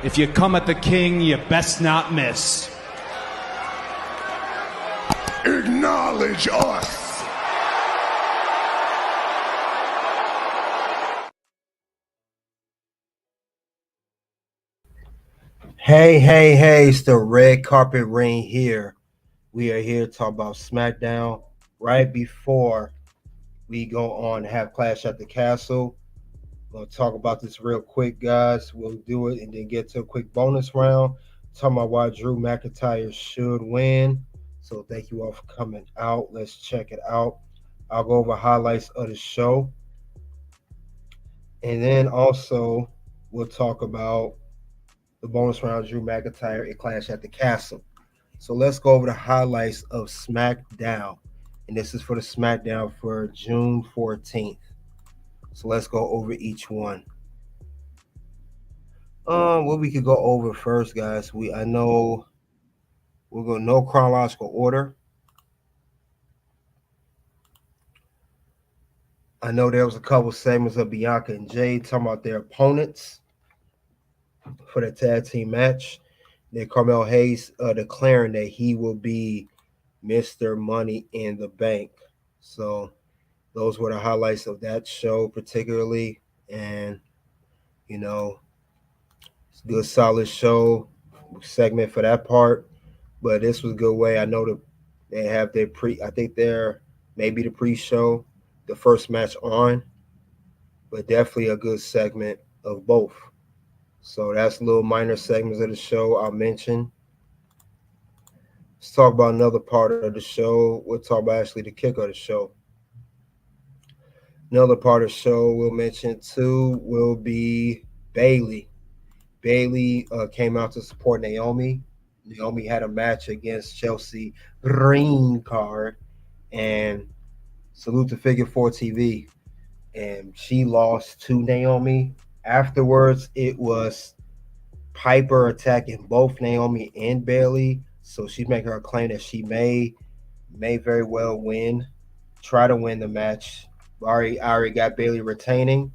If you come at the king, you best not miss. Acknowledge us. Hey, it's the red carpet ring here. We are here to talk about SmackDown right before we go on and have Clash at the Castle. We'll talk about this real quick, guys. We'll do it and then get to a quick bonus round. Talking about why Drew McIntyre should win. So thank you all for coming out. Let's check it out. I'll go over highlights of the show. And then also we'll talk about the bonus round, Drew McIntyre and Clash at the Castle. So let's go over the highlights of SmackDown. And this is for the SmackDown for June 14th. So let's go over each one. What we could go over first, guys. I know we're going no chronological order. I know there was a couple segments of Bianca and Jade talking about their opponents for the tag team match. Then Carmel Hayes declaring that he will be Mr. Money in the Bank. So those were the highlights of that show particularly. And, you know, it's a good solid show segment for that part. But this was a good way. I know they have their I think they're maybe the pre-show, the first match on. But definitely a good segment of both. So that's little minor segments of the show I'll mention. Let's talk about another part of the show. We'll talk about actually the kick of the show. Another part of the show we'll mention too will be Bayley. Bayley came out to support Naomi. Naomi had a match against Chelsea Green Card, and salute to Figure 4 TV. And she lost to Naomi. Afterwards, it was Piper attacking both Naomi and Bayley. So she's making her claim that she may very well try to win the match. I already got Bayley retaining,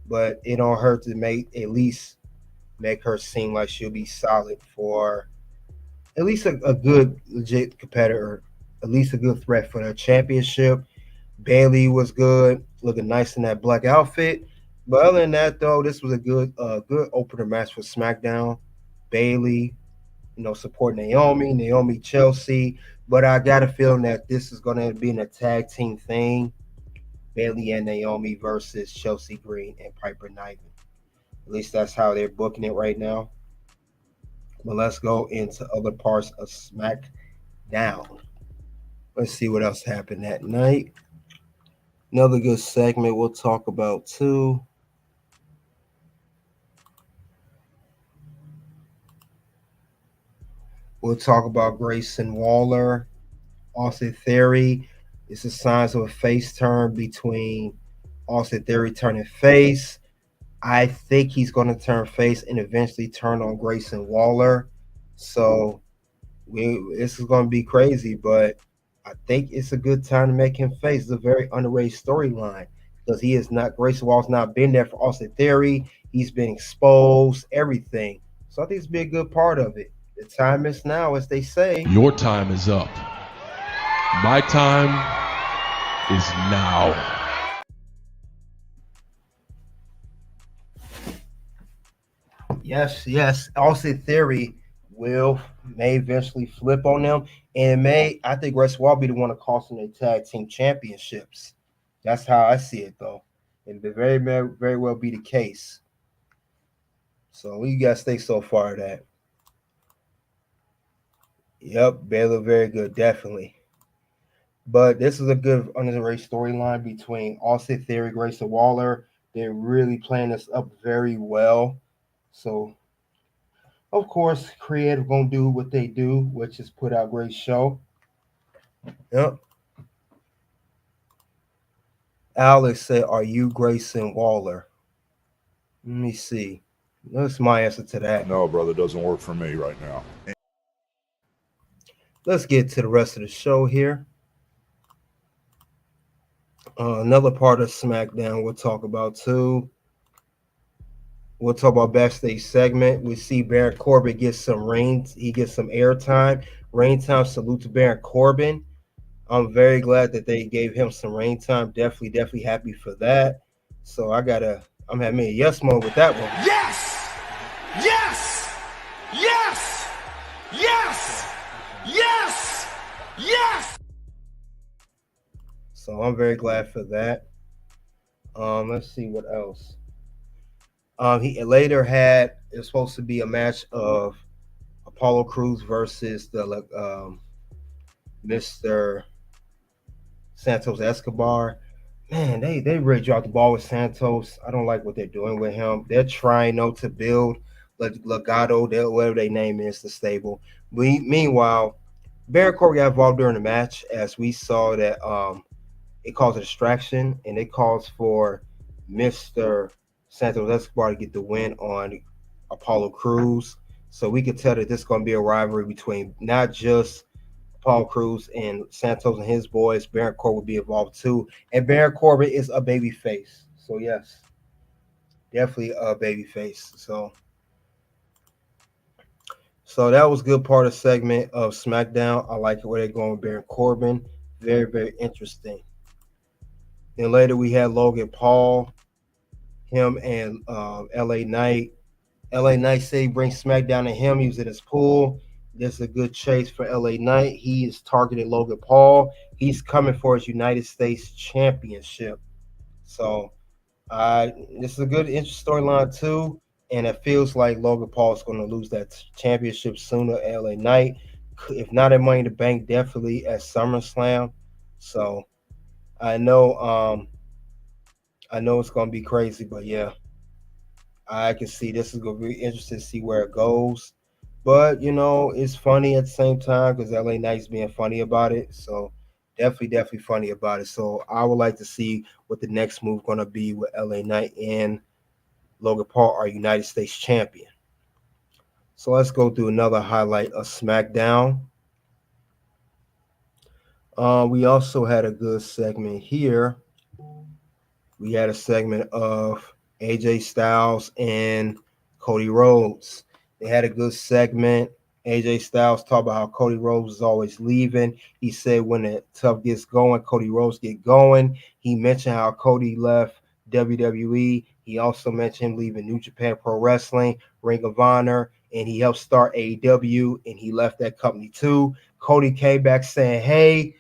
but it don't hurt to at least make her seem like she'll be solid for at least a good legit competitor, at least a good threat for the championship. Bayley was good, looking nice in that black outfit. But other than that, though, this was a good opener match for SmackDown. Bayley, support Naomi, Chelsea. But I got a feeling that this is going to be in a tag team thing. Bayley and Naomi versus Chelsea Green and Piper Niven. At least that's how they're booking it right now. But let's go into other parts of SmackDown. Let's see what else happened that night. Another good segment we'll talk about too. We'll talk about Grayson Waller, Austin Theory. It's the signs of a face turn between Austin Theory turning face. I think he's going to turn face and eventually turn on Grayson Waller. So this is going to be crazy, but I think it's a good time to make him face. It's a very underrated storyline because Grayson Waller's not been there for Austin Theory. He's been exposed, everything. So I think it's be a good part of it. The time is now, as they say. Your time is up. My time is now. Yes. Austin Theory may eventually flip on them, and I think Grayson Waller be the one to cost them their tag team championships. That's how I see it, though. It may very, very well be the case. So what you guys think so far of that? Yep, Baylor very good, definitely. But this is a good underrated storyline between Austin Theory, Grayson Waller. They're really playing this up very well. So, of course, creative gonna do what they do, which is put out a great show. Yep. Alex said, "Are you Grayson Waller?" Let me see. That's my answer to that. No, brother, doesn't work for me right now. Let's get to the rest of the show here. Another part of SmackDown we'll talk about too. We'll talk about backstage segment. We see Baron Corbin get some ring. He gets some airtime. Ring time. Salute to Baron Corbin. I'm very glad that they gave him some ring time. Definitely happy for that. So I'm having a yes mode with that one. Yes! Yes! Yes! Yes! Yes! Yes! So I'm very glad for that. Let's see what else. He later had it's supposed to be a match of Apollo Crews versus the Mr. Santos Escobar. Man, they really dropped the ball with Santos. I don't like what they're doing with him. They're trying to build Legado, whatever their name is, the stable. Meanwhile, Baron Corbin got involved during the match as we saw that it caused a distraction and it calls for Mr. Santos Escobar to get the win on Apollo Crews. So we could tell that this is going to be a rivalry between not just Paul Cruz and Santos and his boys. Baron Corbin will be involved too. And Baron Corbin is a baby face. So yes, definitely a baby face. So that was a good part of segment of SmackDown. I like where they're going with Baron Corbin. Very interesting. Then later we had Logan Paul, him and LA Knight. LA Knight said he brings SmackDown to him. He was in his pool. This is a good chase for LA Knight. He is targeting Logan Paul. He's coming for his United States Championship. So this is a good interesting storyline too. And it feels like Logan Paul is going to lose that championship sooner. LA Knight, if not at Money in the Bank, definitely at SummerSlam. So I know it's going to be crazy, but yeah, I can see this is going to be interesting to see where it goes. But it's funny at the same time because LA Knight's being funny about it. So definitely funny about it. So I would like to see what the next move going to be with LA Knight and Logan Paul, our United States champion. So let's go through another highlight of SmackDown. We also had a good segment here. We had a segment of AJ Styles and Cody Rhodes. They had a good segment. AJ Styles talked about how Cody Rhodes is always leaving. He said when the tough gets going, Cody Rhodes get going. He mentioned how Cody left WWE. He also mentioned him leaving New Japan Pro Wrestling, Ring of Honor, and he helped start AEW, and he left that company too. Cody came back saying, hey,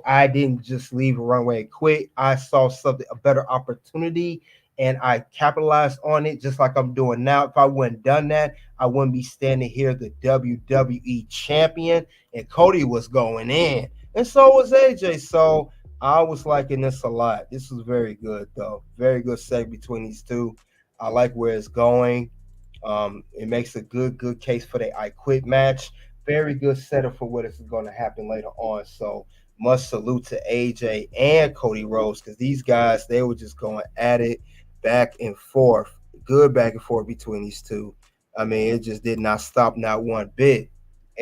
I didn't just leave a runway and quit. I saw a better opportunity, and I capitalized on it just like I'm doing now. If I wouldn't done that, I wouldn't be standing here the WWE champion. And Cody was going in, and so was AJ. So I was liking this a lot. This was very good, though. Very good segment between these two. I like where it's going. It makes a good case for the I Quit match. Very good setup for what is going to happen later on. So must salute to AJ and Cody Rhodes because these guys, they were just going at it back and forth. Good back and forth between these two. I mean, it just did not stop, not one bit.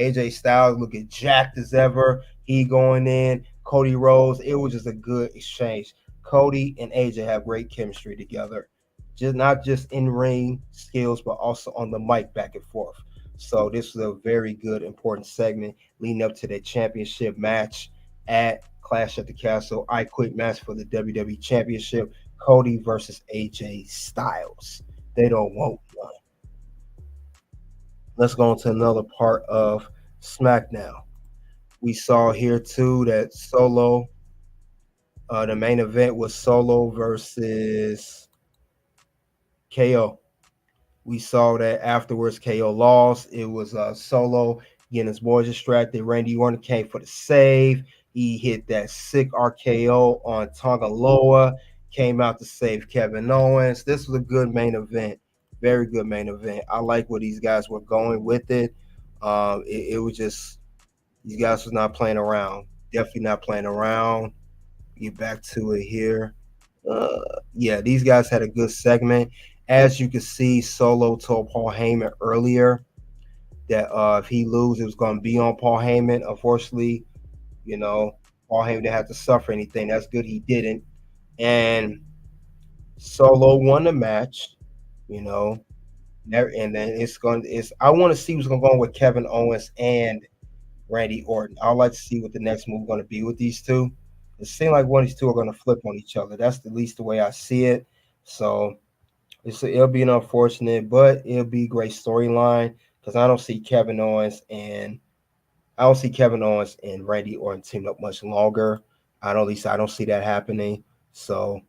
AJ Styles looking jacked as ever. He going in. Cody Rhodes. It was just a good exchange. Cody and AJ have great chemistry together. Just not just in ring skills, but also on the mic back and forth. So this was a very good, important segment leading up to the championship match at Clash at the Castle. I Quit match for the WWE Championship. Cody versus AJ Styles. They don't want one. Let's go on to another part of SmackDown. We saw here too that Solo, the main event was Solo versus KO. We saw that afterwards KO lost. It was Solo getting his boys distracted. Randy Orton came for the save. He hit that sick RKO on Tonga Loa. Came out to save Kevin Owens. This was a good main event. Very good main event. I like where these guys were going with it. It was just these guys was not playing around. Definitely not playing around. Get back to it here. Yeah, these guys had a good segment. As you can see, Solo told Paul Heyman earlier that if he loses, it was going to be on Paul Heyman. Unfortunately, Paul Heyman didn't have to suffer anything. That's good he didn't. And Solo won the match. you know. And then I want to see what's going to go on with Kevin Owens and Randy Orton. I'd like to see what the next move going to be with these two. It seems like one of these two are going to flip on each other. That's at least the way I see it. So it'll be an unfortunate, but it'll be a great storyline because I don't see Kevin Owens and Randy Orton team up much longer. At least I don't see that happening. So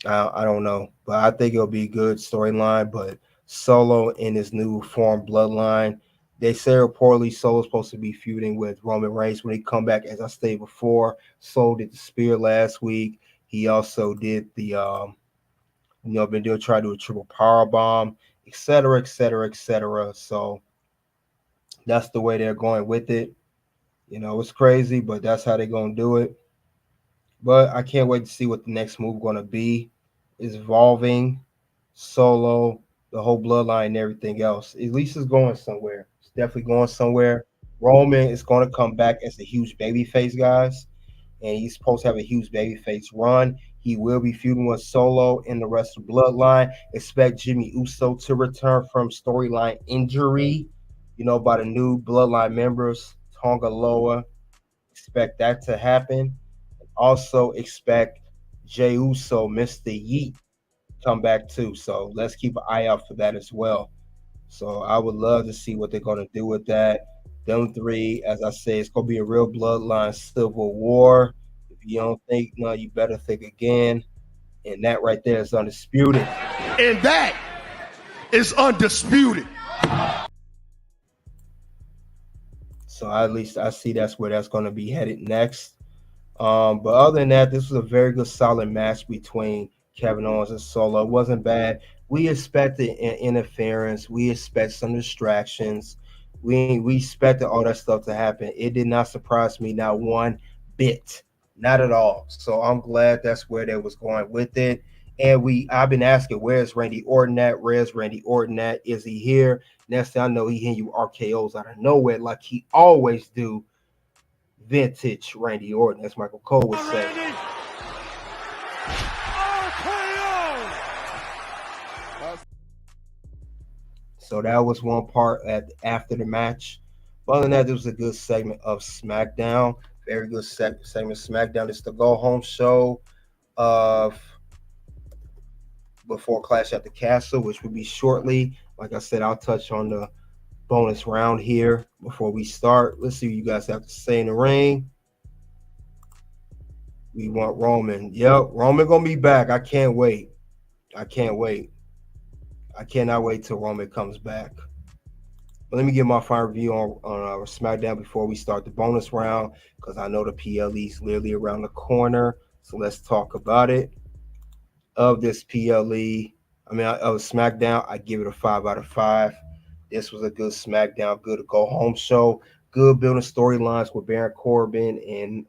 I don't know, but I think it'll be a good storyline. But Solo in his new form bloodline, they say reportedly Solo's supposed to be feuding with Roman Reigns when he come back. As I stated before, Solo did the spear last week. He also did the been doing try to do a triple power bomb, etc., etc., etc. So that's the way they're going with it. It's crazy, but that's how they're gonna do it. But I can't wait to see what the next move going to be. It's evolving, Solo, the whole bloodline, and everything else. At least it's going somewhere. It's definitely going somewhere. Roman is going to come back as a huge babyface, guys, and he's supposed to have a huge babyface run. He will be feuding with Solo in the rest of the bloodline. Expect Jimmy Uso to return from storyline injury, by the new bloodline members, Tonga Loa. Expect that to happen. Also expect Jey Uso, Mr. Yeet, come back too. So let's keep an eye out for that as well. So I would love to see what they're going to do with that. Them three, as I say, it's going to be a real bloodline civil war. If you don't think, no, you better think again. And that right there is undisputed. And that is undisputed. So at least I see that's where that's going to be headed next. But other than that, this was a very good, solid match between Kevin Owens and Solo. It wasn't bad. We expected interference. We expect some distractions. We expected all that stuff to happen. It did not surprise me, not one bit, not at all. So I'm glad that's where they was going with it. And I've been asking, where's Randy Orton at? Where's Randy Orton at? Is he here? Next thing I know, he hitting you RKOs out of nowhere like he always do. Vintage Randy Orton, as Michael Cole would say. So that was one part after the match. But other than that, this was a good segment of SmackDown. Very good segment of SmackDown. It's the go home show of before Clash at the Castle, which will be shortly. Like I said, I'll touch on the bonus round here before we start. Let's see what you guys have to say in the ring. We want Roman. Yep, Roman gonna be back. I can't wait. I cannot wait till Roman comes back. But let me give my final review on SmackDown before we start the bonus round, because I know the PLE is literally around the corner. So let's talk about it. Of this PLE, of SmackDown, I give it a 5 out of 5. This was a good SmackDown, good go home show, good building storylines with Baron Corbin and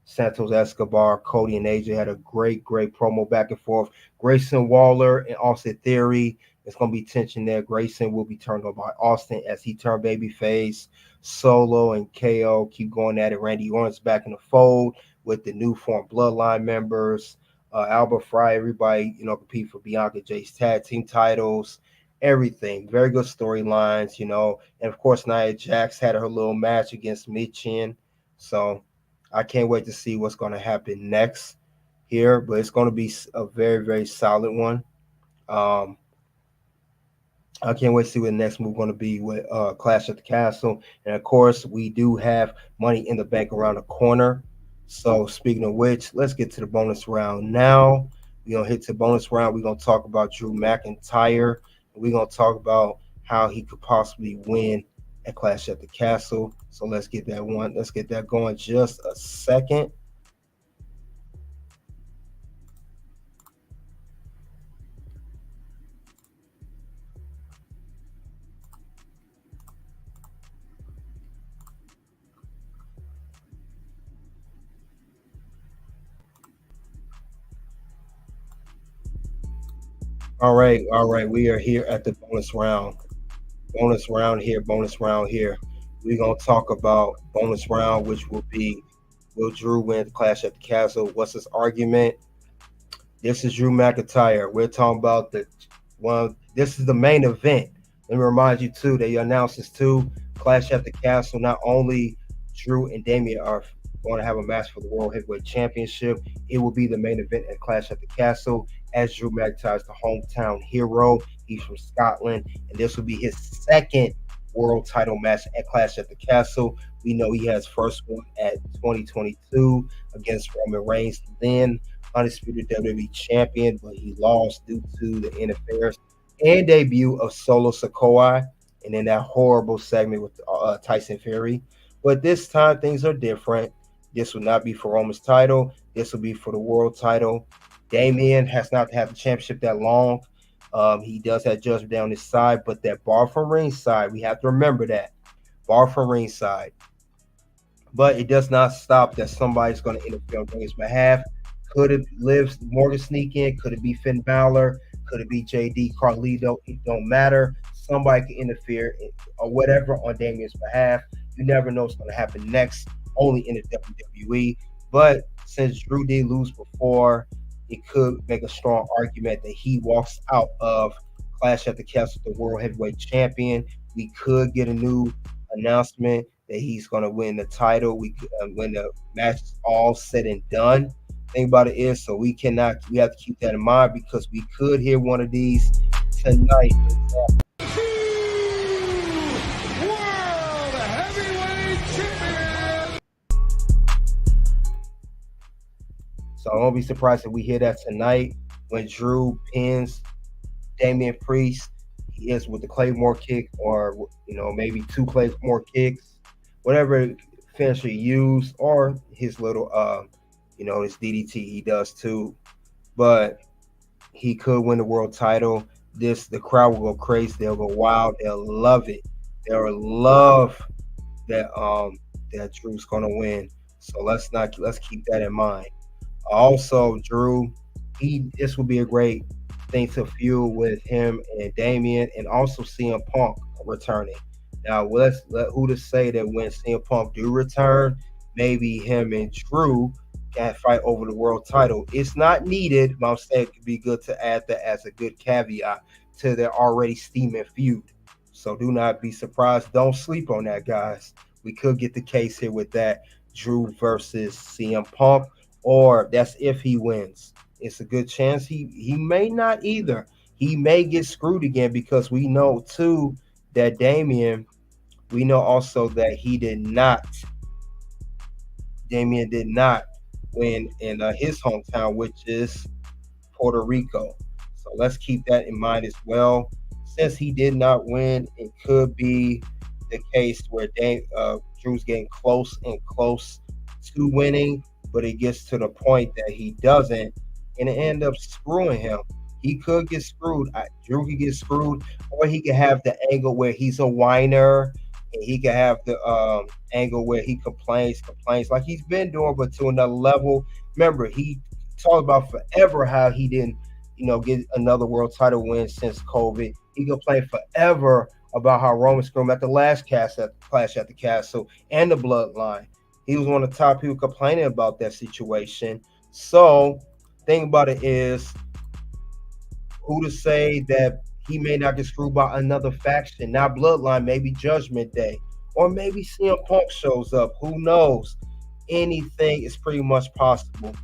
Santos Escobar. Cody and AJ had a great promo back and forth. Grayson Waller and Austin Theory. It's going to be tension there. Grayson will be turned on by Austin as he turned babyface. Solo and KO keep going at it. Randy Orton's back in the fold with the new form bloodline members. Albert Fry, everybody, compete for Bianca Jay's tag team titles. Everything. Very good storylines, and of course, Nia Jax had her little match against Michin. So I can't wait to see what's going to happen next here, but it's going to be a very, very solid one. I can't wait to see what the next move is going to be with Clash at the Castle. And, of course, we do have Money in the Bank around the corner. So, speaking of which, let's get to the bonus round now. We're going to hit the bonus round. We're going to talk about Drew McIntyre. We're going to talk about how he could possibly win at Clash at the Castle. So, let's get that going just a second. All right. We are here at the bonus round. Bonus round here. We're going to talk about bonus round, which will be, will Drew win the Clash at the Castle? What's his argument? This is Drew McIntyre. We're talking about the Well, this is the main event. Let me remind you too, they announced this too. Clash at the Castle. Not only Drew and Damian are going to have a match for the World Heavyweight Championship, it will be the main event at Clash at the Castle, as Drew McIntyre is the hometown hero. He's from Scotland, and this will be his second world title match at Clash at the Castle. We know he has first one at 2022 against Roman Reigns, then undisputed WWE champion, but he lost due to the interference and debut of Solo Sikoa, and then that horrible segment with Tyson Fury. But this time things are different. This will not be for Roman's title. This will be for the world title. Damian has not had the championship that long. He does have judgment down his side, but that bar from ringside, we have to remember that. Bar from ringside. But it does not stop that somebody's going to interfere on Damian's behalf. Could it Liv Morgan sneak in? Could it be Finn Balor? Could it be JD Carlito? It don't matter. Somebody can interfere or whatever on Damian's behalf. You never know what's going to happen next, only in the WWE. But since Drew did lose before, it could make a strong argument that he walks out of Clash at the Castle, the World Heavyweight Champion. We could get a new announcement that he's going to win the title. We could, when the match is all said and done. Thing about it is, so we have to keep that in mind, because we could hear one of these tonight. World Heavyweight Champion. So I won't be surprised if we hear that tonight when Drew pins Damian Priest. He is with the Claymore kick, or maybe 2 Claymore kicks, whatever finisher he used, or his little his DDT he does too. But he could win the world title. The crowd will go crazy. They'll go wild. They'll love it. They'll love that Drew's gonna win. So let's keep that in mind. Also, Drew, this will be a great thing to fuel with him and Damian, and also CM Punk returning. Now, who to say that when CM Punk do return, maybe him and Drew can fight over the world title. It's not needed, but I'm saying it could be good to add that as a good caveat to their already steaming feud. So do not be surprised. Don't sleep on that, guys. We could get the case here with that Drew versus CM Punk, or that's if he wins. It's a good chance he may not either. He may get screwed again, because we know too that Damian, we know also that Damian did not win in his hometown, which is Puerto Rico. So let's keep that in mind as well. Since he did not win, it could be the case where Drew's getting close to winning, but it gets to the point that he doesn't, and it ends up screwing him. He could get screwed. Drew could get screwed, or he could have the angle where he's a whiner, and he could have the angle where he complains like he's been doing, but to another level. Remember, he talked about forever how he didn't, get another world title win since COVID. He complained forever about how Roman screwed him at the last Clash at the Castle and the Bloodline. He was one of the top people complaining about that situation. So, thing about it is, who to say that he may not get screwed by another faction, not Bloodline, maybe Judgment Day, or maybe CM Punk shows up. Who knows? Anything is pretty much possible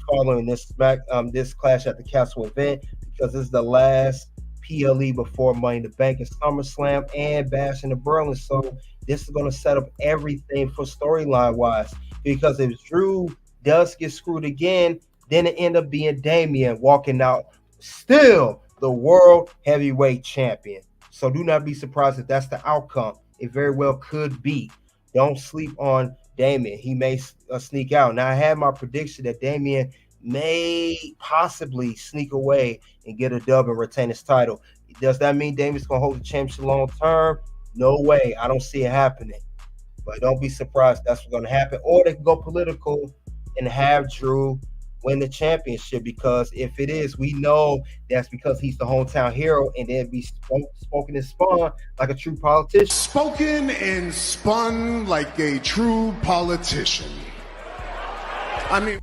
following this Clash at the Castle event, because it's the last PLE before Money in the Bank and SummerSlam and Bash in the Berlin. So this is going to set up everything for storyline wise, because if Drew does get screwed again, then it end up being Damian walking out still the World Heavyweight Champion. So do not be surprised if that's the outcome. It very well could be. Don't sleep on Damian. He may sneak out. Now, I had my prediction that Damian may possibly sneak away and get a dub and retain his title. Does that mean Damian's going to hold the championship long term? No way. I don't see it happening. But don't be surprised that's what's going to happen. Or they can go political and have Drew win the championship, because if it is, we know that's because he's the hometown hero, and then be spoken and spun like a true politician. Spoken and spun like a true politician. I mean,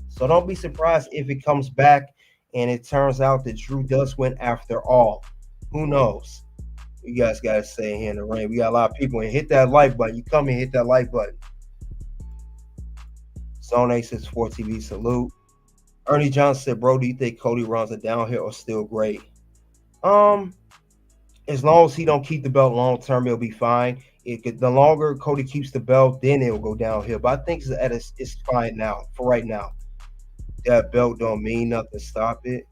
so don't be surprised if it comes back and it turns out that Drew does win after all. Who knows? You guys got to say here in the ring. We got a lot of people, and hit that like button. You come and hit that like button. Zone 864 TV salute. Ernie Johnson said, bro, do you think Cody runs a downhill or still great? As long as he don't keep the belt long term, he'll be fine. The longer Cody keeps the belt, then it'll go downhill. But I think it's fine now, for right now. That belt don't mean nothing. Stop it.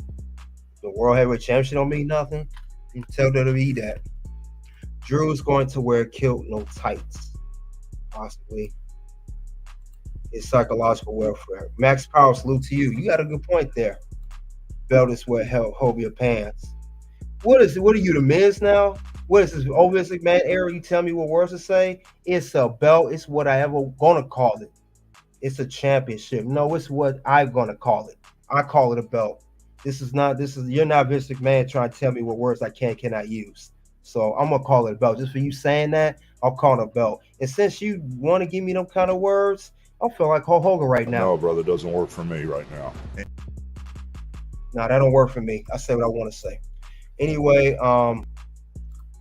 The World Heavyweight Championship don't mean nothing. You tell WWE that. Drew is going to wear a kilt, no tights. Possibly. It's psychological welfare. Max Power, salute to you. You got a good point there. Belt is what hold your pants. What are you, the Miz now? What is this, old Vince McMahon era? You tell me what words to say? It's a belt. It's what I ever gonna call it. It's a championship. No, it's what I'm gonna call it. I call it a belt. You're not Vince McMahon trying to tell me what words I cannot use. So I'm gonna call it a belt. Just for you saying that, I'll call it a belt. And since you want to give me them kind of words, I feel like Hulk Hogan right now. No, brother, doesn't work for me right now. No, that don't work for me. I say what I want to say. Anyway,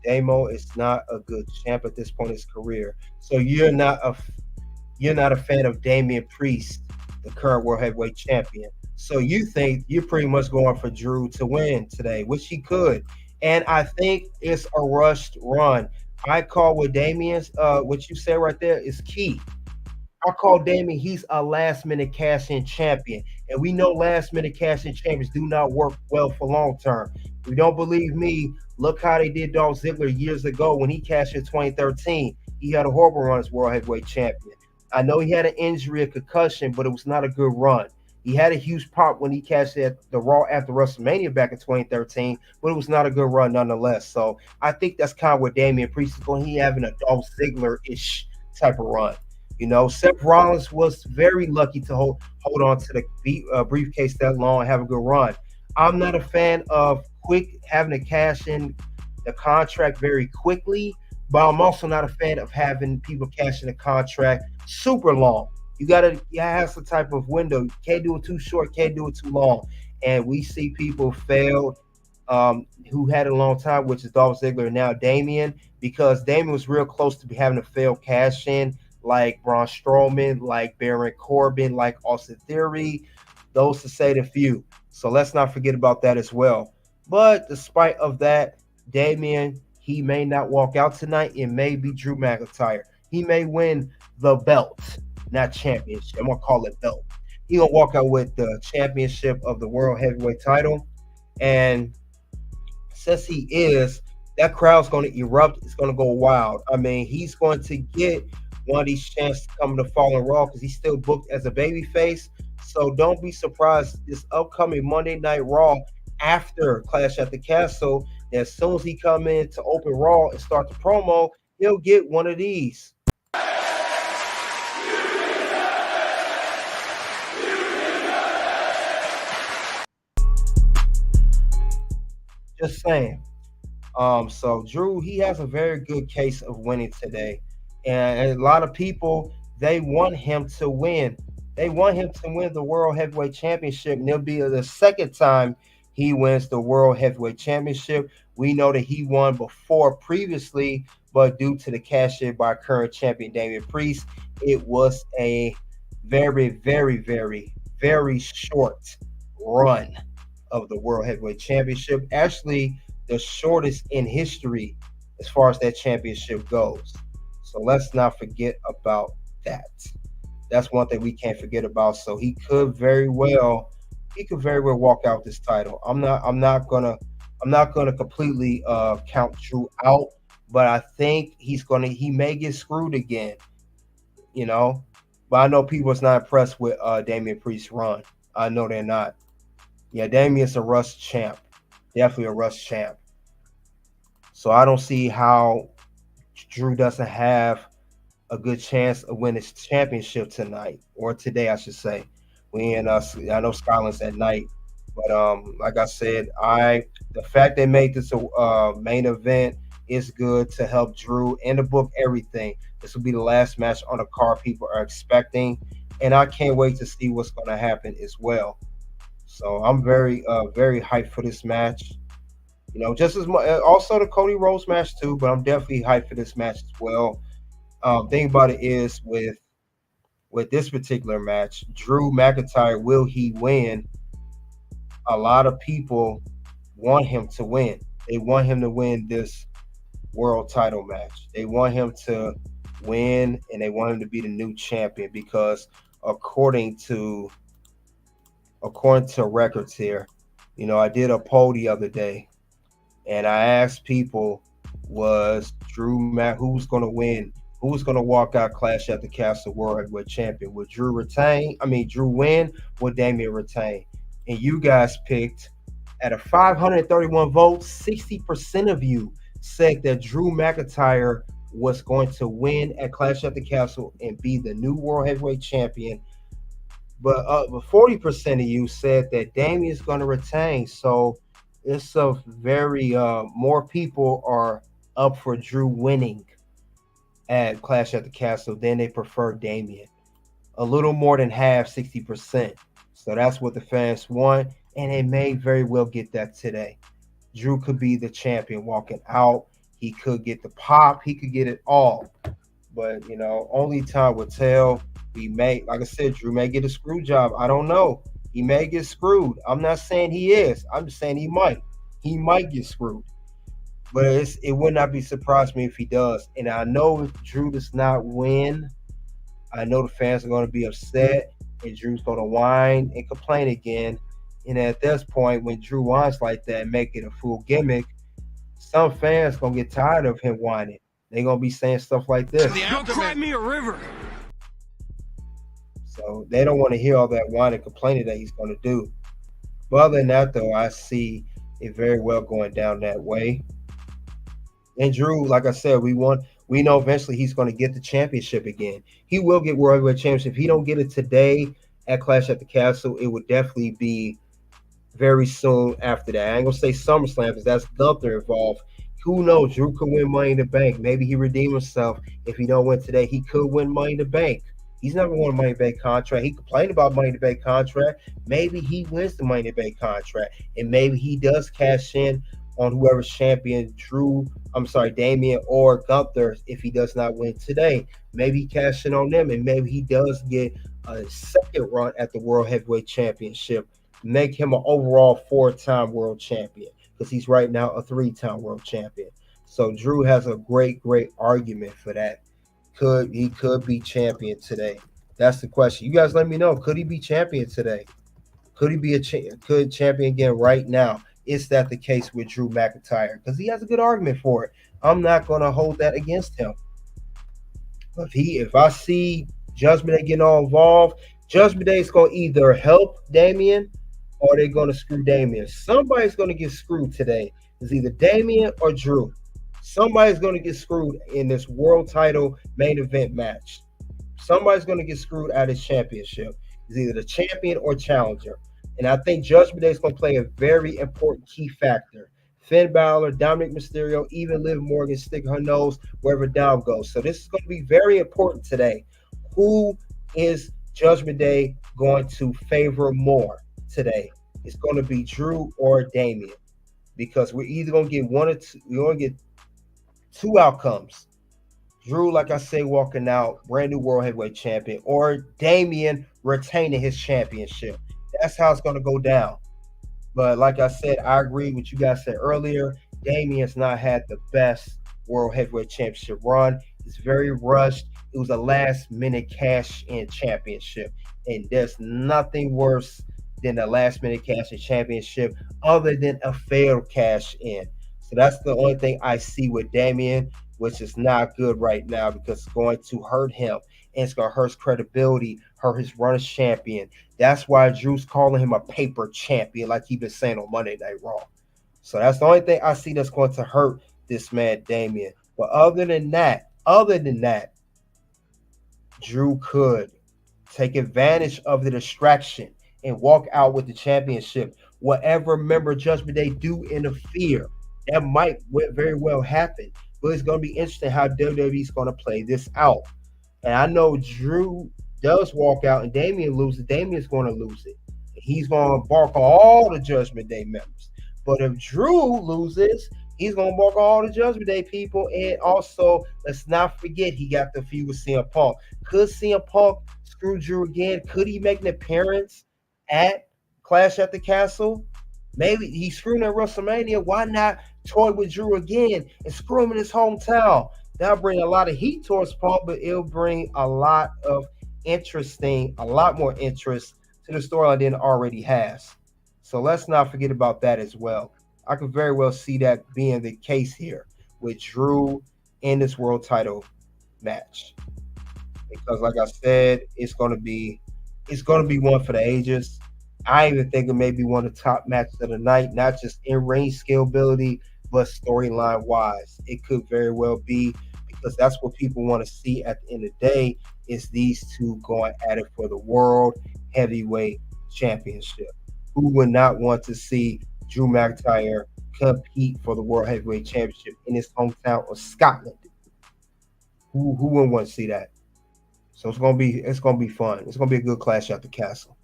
Damo is not a good champ at this point in his career. So you're not a fan of Damian Priest, the current World Heavyweight Champion. So you think you're pretty much going for Drew to win today, which he could. And I think it's a rushed run. I call what Damian's what you said right there is key. I call Damian, he's a last-minute cash-in champion. And we know last-minute cash-in champions do not work well for long-term. If you don't believe me, look how they did Dolph Ziggler years ago when he cashed in 2013. He had a horrible run as World Heavyweight Champion. I know he had an injury, a concussion, but it was not a good run. He had a huge pop when he cashed at the Raw after WrestleMania back in 2013, but it was not a good run nonetheless. So I think that's kind of what Damian Priest is going. He having a Dolph Ziggler-ish type of run. You know, Seth Rollins was very lucky to hold on to the briefcase that long and have a good run. I'm not a fan of having to cash in the contract very quickly, but I'm also not a fan of having people cash in the contract super long. You have some type of window. You can't do it too short, can't do it too long. And we see people fail who had it a long time, which is Dolph Ziggler and now Damian, because Damian was real close to having a failed cash in, like Braun Strowman, like Baron Corbin, like Austin Theory, those to say the few. So let's not forget about that as well. But despite of that, Damian, he may not walk out tonight. It may be Drew McIntyre. He may win the belt, not championship. I'm going to call it belt. He's going to walk out with the championship of the World Heavyweight title. And since he is, that crowd's going to erupt. It's going to go wild. I mean, he's going to get one of these chances to come to Fall in Raw because he's still booked as a babyface. So don't be surprised this upcoming Monday Night Raw after Clash at the Castle. As soon as he come in to open Raw and start the promo, he'll get one of these. Just saying. So Drew, he has a very good case of winning today. And a lot of people, they want him to win. They want him to win the World Heavyweight Championship. And it'll be the second time he wins the World Heavyweight Championship. We know that he won before previously, but due to the cash in by current champion Damian Priest, it was a very, very, very, very short run of the World Heavyweight Championship. Actually, the shortest in history as far as that championship goes. So let's not forget about that. That's one thing we can't forget about. So he could very well walk out this title. I'm not gonna completely count Drew out, but I think he may get screwed again, you know. But I know people is not impressed with Damian Priest's run. I know they're not. Yeah, Damian's a rust champ. Definitely a rust champ. So I don't see how Drew doesn't have a good chance of winning his championship tonight, or today, I should say. I know Scotland's at night, but like I said, the fact they made this a main event is good to help Drew and to book everything. This will be the last match on the card people are expecting, and I can't wait to see what's going to happen as well. So I'm very hyped for this match. You know, just as much also the Cody Rhodes match too, but I'm definitely hyped for this match as well. Thing about it is with this particular match, Drew McIntyre, will he win? A lot of people want him to win. They want him to win this world title match. They want him to win, and they want him to be the new champion because according to records here, you know, I did a poll the other day, and I asked people, was who's going to win? Who's going to walk out Clash at the Castle World Heavyweight Champion? Would Drew win? Would Damian retain? And you guys picked, out of 531 votes, 60% of you said that Drew McIntyre was going to win at Clash at the Castle and be the new World Heavyweight Champion. But 40% of you said that Damian is going to retain. So it's a very more people are up for Drew winning at Clash at the Castle than they prefer Damian. A little more than half, 60%. So that's what the fans want, and they may very well get that today. Drew could be the champion walking out. He could get the pop. He could get it all. But, you know, only time will tell. Like I said, Drew may get a screw job. I don't know. He may get screwed. I'm not saying he is. I'm just saying he might. He might get screwed. But it would not be surprised me if he does. And I know if Drew does not win, I know the fans are going to be upset, and Drew's going to whine and complain again. And at this point, when Drew whines like that and make it a full gimmick, some fans going to get tired of him whining. They're going to be saying stuff like this. Go cry me a river. So they don't want to hear all that whining and complaining that he's going to do. But other than that, though, I see it very well going down that way. And Drew, like I said, we know eventually he's going to get the championship again. He will get World Heavyweight Championship. If he don't get it today at Clash at the Castle, it would definitely be very soon after that. I ain't going to say SummerSlam because that's Gunther involved. Who knows? Drew could win Money in the Bank. Maybe he redeem himself. If he don't win today, he could win Money in the Bank. He's never won a Money in the Bank contract. He complained about Money in the Bank contract. Maybe he wins the Money in the Bank contract. And maybe he does cash in on whoever's champion, Damian or Gunther, if he does not win today. Maybe he cash in on them, and maybe he does get a second run at the World Heavyweight Championship, make him an overall 4-time world champion, because he's right now a 3-time world champion. So Drew has a great argument for that. He could be champion today? That's the question. You guys let me know. Could he be champion today? Could he be champion again right now? Is that the case with Drew McIntyre? Because he has a good argument for it. I'm not going to hold that against him. If I see Judgment Day getting all involved, Judgment Day is going to either help Damian or they're going to screw Damian. Somebody's going to get screwed today. It's either Damian or Drew. Somebody's going to get screwed in this world title main event match. Somebody's going to get screwed out of his championship. It's either the champion or challenger. And I think Judgment Day is going to play a very important key factor. Finn Balor, Dominic Mysterio, even Liv Morgan stick her nose wherever Dom goes. So this is going to be very important today. Who is Judgment Day going to favor more today? It's going to be Drew or Damian, because we're either going to get one or two. We're going to get two outcomes. Drew, like I say, walking out, brand new World Heavyweight Champion, or Damian retaining his championship. That's how it's going to go down. But like I said, I agree with what you guys said earlier. Damian's not had the best World Heavyweight Championship run. It's very rushed. It was a last-minute cash-in championship. And there's nothing worse than a last-minute cash-in championship other than a failed cash-in. So that's the only thing I see with Damian, which is not good right now, because it's going to hurt him. And it's going to hurt his credibility, hurt his run as champion. That's why Drew's calling him a paper champion, like he's been saying on Monday Night Raw. So that's the only thing I see that's going to hurt this man, Damian. But other than that, Drew could take advantage of the distraction and walk out with the championship. Whatever member Judgment Day do interfere, that might very well happen. But it's going to be interesting how WWE is going to play this out. And I know Drew does walk out and Damian loses. Damian's going to lose it. He's going to bark on all the Judgment Day members. But if Drew loses, he's going to bark on all the Judgment Day people. And also, let's not forget, he got the feud with CM Punk. Could CM Punk screw Drew again? Could he make an appearance at Clash at the Castle? Maybe he screwed at WrestleMania. Why not toy with Drew again and screw him in his hometown? That'll bring a lot of heat towards Punk, but it'll bring a lot more interest to the storyline than it already has. So let's not forget about that as well. I could very well see that being the case here with Drew in this world title match. Because like I said, it's gonna be one for the ages. I even think it may be one of the top matches of the night, not just in ring scalability, but storyline wise. It could very well be, because that's what people want to see at the end of the day, is these two going at it for the World Heavyweight Championship. Who would not want to see Drew McIntyre compete for the World Heavyweight Championship in his hometown of Scotland? Who wouldn't want to see that? So it's gonna be fun. It's gonna be a good Clash at the Castle.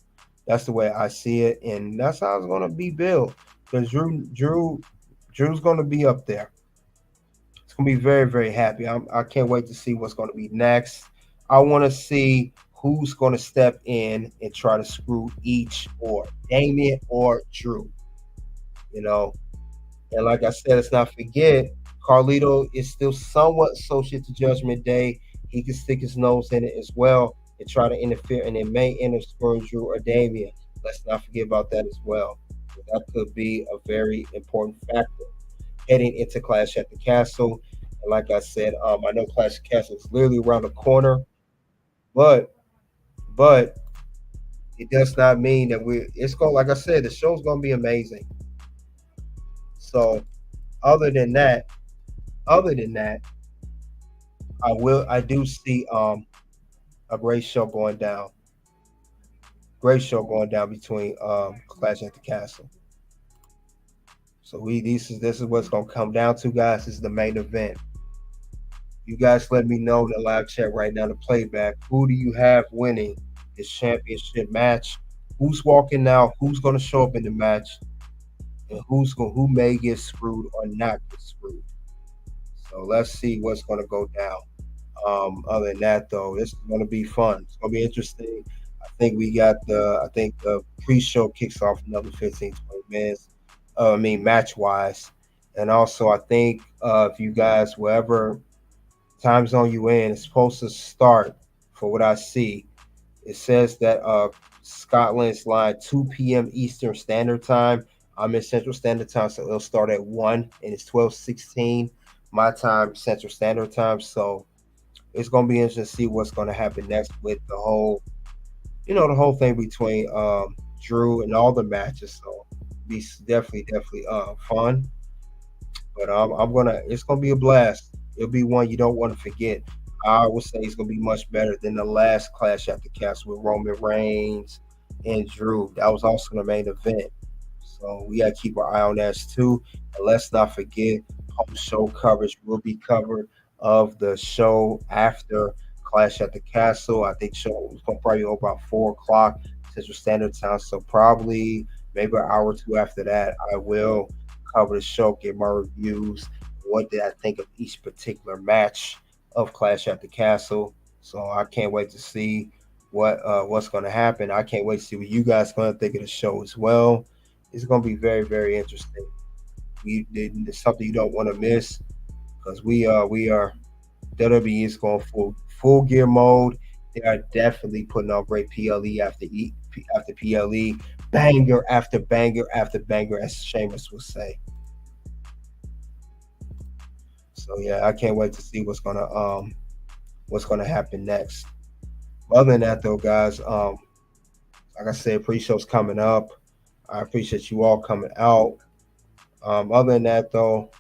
That's the way I see it, and that's how it's gonna be built. Because Drew's gonna be up there. It's gonna be very, very happy. I can't wait to see what's gonna be next. I want to see who's gonna step in and try to screw each, or Damien or Drew. You know, and like I said, let's not forget, Carlito is still somewhat associated to Judgment Day. He can stick his nose in it as well and try to interfere, and it may end up screwing Drew or Damien. Let's not forget about that as well. That could be a very important factor heading into Clash at the Castle. And like I said, I know Clash at the Castle is literally around the corner, but it does not mean that it's going, like I said, the show's going to be amazing. So other than that, I do see a great show going down. Great show going down between Clash at the Castle. So this is what's gonna come down to, guys. This is the main event. You guys let me know in the live chat right now, the playback. Who do you have winning this championship match? Who's walking out? Who's gonna show up in the match? And who may get screwed or not get screwed? So let's see what's gonna go down. Other than that, though, this is going to be fun. It's going to be interesting. I think the pre-show kicks off another 15, 20 minutes. Match-wise. And also, I think if you guys, wherever time zone you in, it's supposed to start, for what I see. It says that Scotland's line 2 p.m. Eastern Standard Time. I'm in Central Standard Time, so it'll start at 1, and it's 12:16 my time, Central Standard Time. So it's going to be interesting to see what's going to happen next with the whole thing between Drew and all the matches. So be definitely fun. But it's going to be a blast. It'll be one you don't want to forget. I would say it's going to be much better than the last Clash at the Castle with Roman Reigns and Drew. That was also the main event. So we got to keep our eye on that too. And let's not forget, post-show coverage will be covered of the show after Clash at the Castle. I think show is going to probably go about 4 o'clock Central Standard Time. So probably maybe an hour or two after that, I will cover the show, get my reviews. What did I think of each particular match of Clash at the Castle? So I can't wait to see what's going to happen. I can't wait to see what you guys are going to think of the show as well. It's going to be very, very interesting. It's something you don't want to miss, because we are WWE is going full gear mode. They are definitely putting on great PLE after PLE, banger after banger after banger, as Sheamus would say. So yeah, I can't wait to see what's gonna happen next. Other than that, though, guys, like I said, pre-show's coming up. I appreciate you all coming out. Other than that, though,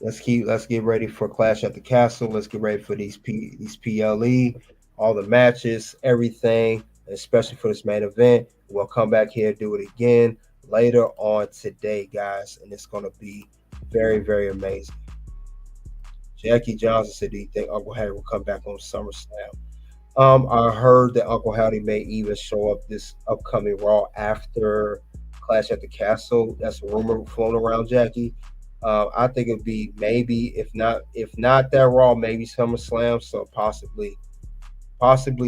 let's get ready for Clash at the Castle. Let's get ready for these PLE, all the matches, everything, especially for this main event. We'll come back here and do it again later on today, guys, and it's going to be very, very amazing. Jackie Johnson said, do you think Uncle Harry will come back on SummerSlam? I heard that Uncle Howdy may even show up this upcoming Raw after Clash at the Castle. That's a rumor floating around, Jackie. I think it'd be maybe if not that Raw, maybe SummerSlam. So possibly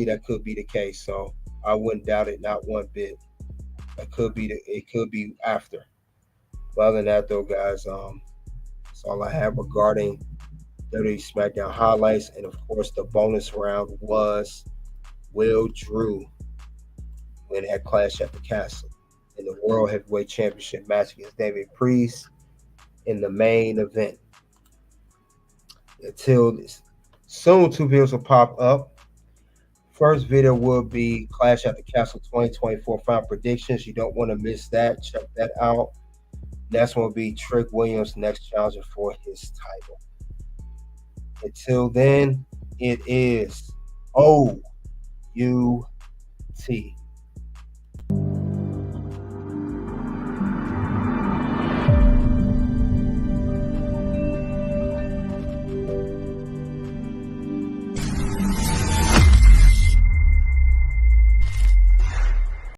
that could be the case. So I wouldn't doubt it, not one bit. It could be after. But other than that, though, guys, that's all I have regarding WWE Smackdown highlights, and of course, the bonus round was Will Drew win at Clash at the Castle in the World Heavyweight Championship match against David Priest in the main event. Until soon, two videos will pop up. First video will be Clash at the Castle 2024 final predictions. You don't want to miss that. Check that out. Next one will be Trick Williams' next challenger for his title. Until then, it is OUT.